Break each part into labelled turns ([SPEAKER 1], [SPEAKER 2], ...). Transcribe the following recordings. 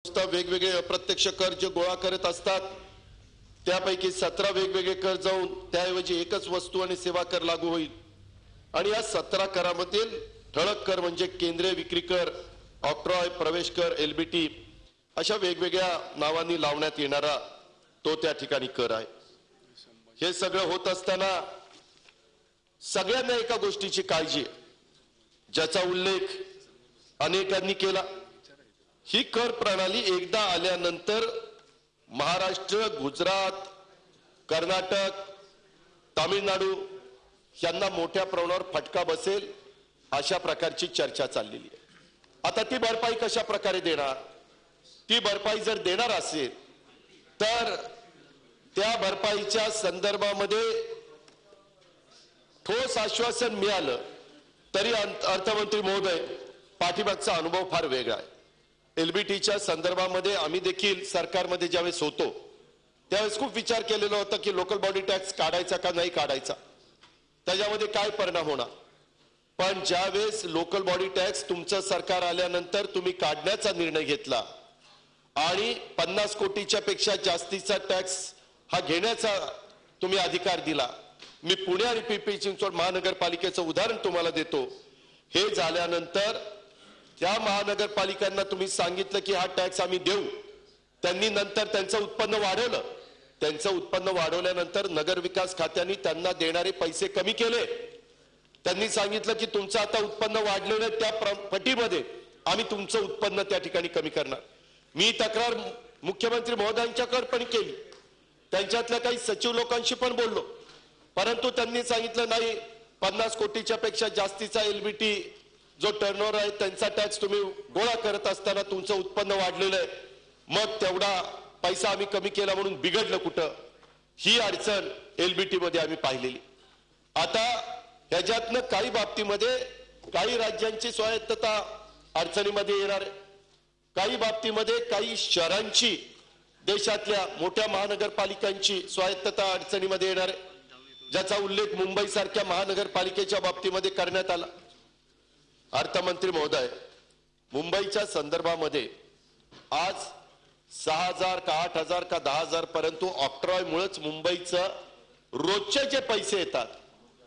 [SPEAKER 1] वेगवेगळे अप्रत्यक्ष कर जे गोळा करत असतात त्यापैकी 17 वेगवेगळे कर जाऊन त्याऐवजी एकच वस्तू आणि सेवा कर लागू होईल आणि या 17 करामधील ठळक कर म्हणजे केंद्रीय विक्री कर, ऑक्ट्रॉय, प्रवेश कर, एलबीटी अशा वेगवेगळ्या नावांनी लावण्यात येणारा तो त्या ठिकाणी कर आहे। हे सगळं होत असताना सगळ्यांना एका गोष्टीची काळजी आहे ज्याचा उल्लेख अनेकांनी केला। ही कर प्रणाली एकदा आल्यानंतर महाराष्ट्र, गुजरात, कर्नाटक, तामिळनाडू यांना मोठ्या प्रमाणावर फटका बसेल अशा प्रकारची चर्चा चाललेली आहे। आता ती भरपाई कशा प्रकारे देणार? ती भरपाई जर देणार असेल तर त्या भरपाईच्या संदर्भामध्ये ठोस आश्वासन मिळालं तरी अर्थमंत्री महोदय पाठीमागचा अनुभव फार वेगळा आहे। एलबीटीच्या संदर्भामध्ये आम्ही देखील सरकारमध्ये ज्यावेळेस होतो त्यावेळेस खूप विचार केलेला होता की लोकल बॉडी टॅक्स काढायचा का नाही काढायचा, त्याच्यामध्ये काय परिणाम होणार। पण ज्यावेळेस लोकल बॉडी टॅक्स तुमचं सरकार आल्यानंतर तुम्ही काढण्याचा निर्णय घेतला आणि 50 कोटीच्या पेक्षा जास्तीचा टॅक्स हा घेण्याचा तुम्ही अधिकार दिला। मी पुणे आणि पिंपरी चिंचवड महानगरपालिकेचं उदाहरण तुम्हाला देतो। हे झाल्यानंतर त्या महानगरपालिकांना तुम्ही सांगितलं की हा टॅक्स आम्ही देऊ, त्यांनी नंतर त्यांचं उत्पन्न वाढवलं। त्यांचं उत्पन्न वाढवल्यानंतर नगर विकास खात्याने त्यांना देणारे पैसे कमी केले। त्यांनी सांगितलं की तुमचं आता उत्पन्न वाढलेलं आहे त्या पटीमध्ये आम्ही तुमचं उत्पन्न त्या ठिकाणी कमी करणार। मी तक्रार मुख्यमंत्री महोदयांच्याकडे पण केली, त्यांच्यातल्या काही सचिव लोकांशी पण बोललो, परंतु त्यांनी सांगितलं नाही 50 कोटीच्या पेक्षा जास्तीचा एलबीटी जो टर्नओव्हर आहे त्यांचा टॅक्स तुम्ही गोळा करत असताना तुमचं उत्पन्न वाढलेलं आहे, मग तेवढा पैसा आम्ही कमी केला म्हणून बिघडलं कुठं? ही अडचण एलबीटी मध्ये आम्ही पाहिलेली। आता ह्याच्यातनं काही बाबतीमध्ये काही राज्यांची स्वायत्तता अडचणीमध्ये येणार आहे, काही बाबतीमध्ये काही शहरांची देशातल्या मोठ्या महानगरपालिकांची स्वायत्तता अडचणीमध्ये येणार आहे, ज्याचा उल्लेख मुंबई सारख्या महानगरपालिकेच्या बाबतीमध्ये करण्यात आला। अर्थमंत्री महोदय, मुंबईच्या संदर्भामध्ये आज 6,000 का 8,000 का 10,000 परंतु ऑक्ट्रॉय मुळेच मुंबईचं रोजचे जे पैसे येतात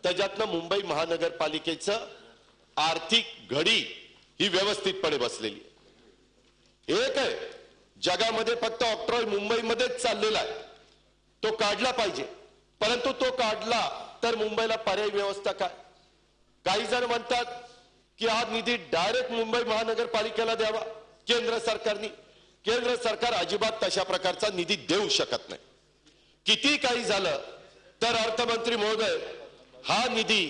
[SPEAKER 1] त्याच्यातनं मुंबई महानगरपालिकेचं आर्थिक घडी ही व्यवस्थितपणे बसलेली आहे। एक आहे जगामध्ये फक्त ऑक्ट्रॉय मुंबईमध्येच चाललेला आहे, तो काढला पाहिजे, परंतु तो काढला तर मुंबईला पर्यायी व्यवस्था काय? काही जण म्हणतात की हा निधी डायरेक्ट मुंबई महानगरपालिकेला द्यावा केंद्र सरकारने। केंद्र सरकार अजिबात तशा प्रकारचा निधी देऊ शकत नाही। किती काही झालं तर अर्थमंत्री महोदय हा निधी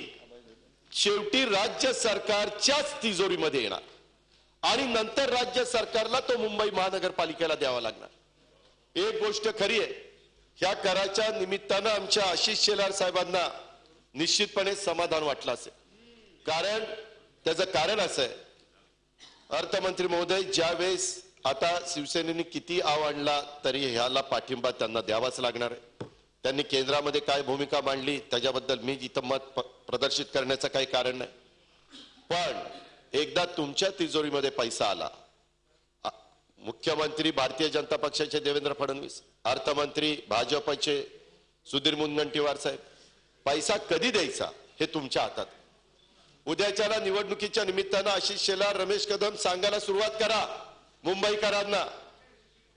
[SPEAKER 1] शेवटी राज्य सरकारच्याच तिजोरीमध्ये येणार आणि नंतर राज्य सरकारला तो मुंबई महानगरपालिकेला द्यावा लागणार। एक गोष्ट खरी आहे, ह्या कराच्या निमित्तानं आमच्या आशिष शेलार साहेबांना निश्चितपणे समाधान वाटलं असेल, कारण त्याचं कारण असं आहे अर्थमंत्री महोदय, ज्यावेळेस आता शिवसेनेने किती आणला तरी ह्याला पाठिंबा त्यांना द्यावाच लागणार आहे। त्यांनी केंद्रामध्ये काय भूमिका मांडली त्याच्याबद्दल मी इथं मत प्रदर्शित करण्याचं काही कारण नाही, पण एकदा तुमच्या तिजोरीमध्ये पैसा आला, मुख्यमंत्री भारतीय जनता पक्षाचे देवेंद्र फडणवीस, अर्थमंत्री भाजपचे सुधीर मुनगंटीवार साहेब, पैसा कधी द्यायचा हे तुमच्या हातात। उद्याच्याला निवडणुकीच्या निमित्तानं आशिष शेलार, रमेश कदम सांगायला सुरुवात करा मुंबईकरांना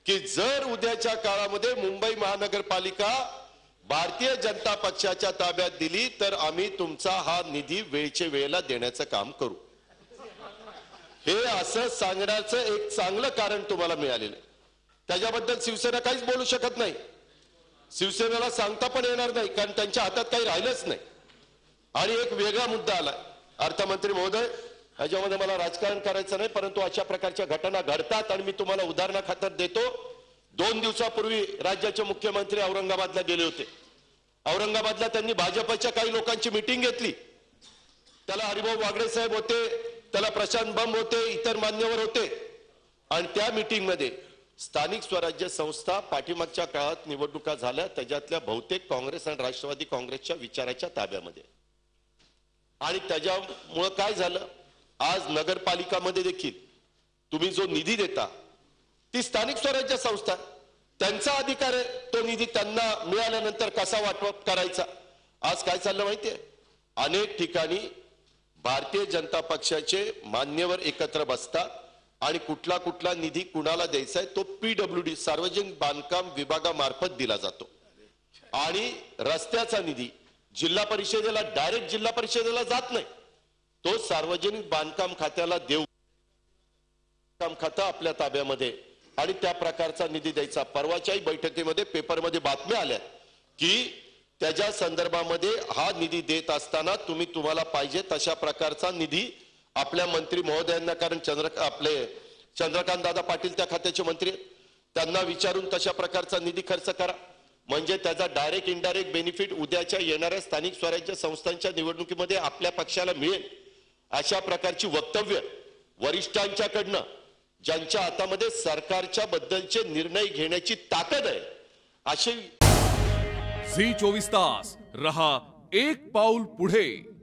[SPEAKER 1] की जर उद्याच्या काळामध्ये मुंबई महानगरपालिका भारतीय जनता पक्षाच्या ताब्यात दिली तर आम्ही तुमचा हा निधी वेळच्या वेळेला देण्याचं काम करू। हे असं सांगण्याचं एक चांगलं कारण तुम्हाला मिळालेलं आहे, त्याच्याबद्दल शिवसेना काहीच बोलू शकत नाही, शिवसेनेला सांगता पण येणार नाही, कारण त्यांच्या हातात काही राहिलंच नाही। आणि एक वेगळा मुद्दा आला अर्थमंत्री महोदय, ह्याच्यामध्ये मला राजकारण करायचं नाही, परंतु अशा प्रकारच्या घटना घडतात आणि मी तुम्हाला उदाहरणाखातर देतो। 2 दिवसापूर्वी राज्याचे मुख्यमंत्री औरंगाबादला गेले होते। औरंगाबादला त्यांनी भाजपच्या काही लोकांची मीटिंग घेतली, त्याला हरिभाऊ वागडे साहेब होते, त्याला प्रशांत बंब होते, इतर मान्यवर होते आणि त्या मीटिंगमध्ये स्थानिक स्वराज्य संस्था पाठीमागच्या काळात निवडणुका झाल्या त्याच्यातल्या बहुतेक काँग्रेस आणि राष्ट्रवादी काँग्रेसच्या विचाराच्या ताब्यामध्ये, आणि त्याच्यामुळे काय झालं आज नगरपालिकामध्ये देखील तुम्ही जो निधी देता ती स्थानिक स्वराज्य संस्था आहे. त्यांचा अधिकार आहे तो निधी त्यांना मिळाल्यानंतर कसा वाटप करायचा. आज काय चाललं माहितीये, अनेक ठिकाणी भारतीय जनता पक्षाचे मान्यवर एकत्र बसतात आणि कुठला कुठला निधी कुणाला द्यायचा आहे तो PWD सार्वजनिक बांधकाम विभागामार्फत दिला जातो आणि रस्त्याचा निधी जिल्हा परिषदेला डायरेक्ट जिल्हा परिषदेला जात नाही, तो सार्वजनिक बांधकाम खात्याला देऊ काम खातं आपल्या ताब्यामध्ये आणि त्या प्रकारचा निधी द्यायचा. परवाच्याही बैठकीमध्ये पेपरमध्ये बातम्या आल्या की त्याच्या संदर्भामध्ये हा निधी देत असताना तुम्हाला पाहिजे तशा प्रकारचा निधी आपल्या मंत्री महोदयांना, कारण आपले चंद्रकांत दादा पाटील त्या खात्याचे मंत्री आहेत, त्यांना विचारून तशा प्रकारचा निधी खर्च करा. म्हणजे त्याचा डायरेक्ट इनडायरेक्ट बेनिफिट उद्याच्या येणाऱ्या स्थानिक स्वराज्य संस्थांच्या निवडणुकीमध्ये आपल्या पक्षाला मिळेल. अशा प्रकारची वक्तव्य वरिष्ठांच्याकडनं, ज्यांच्या हातामध्ये सरकारच्या बद्दलचे निर्णय घेण्याची ताकद आहे, अशी
[SPEAKER 2] झी 24 तास रहा एक पाऊल पुढे.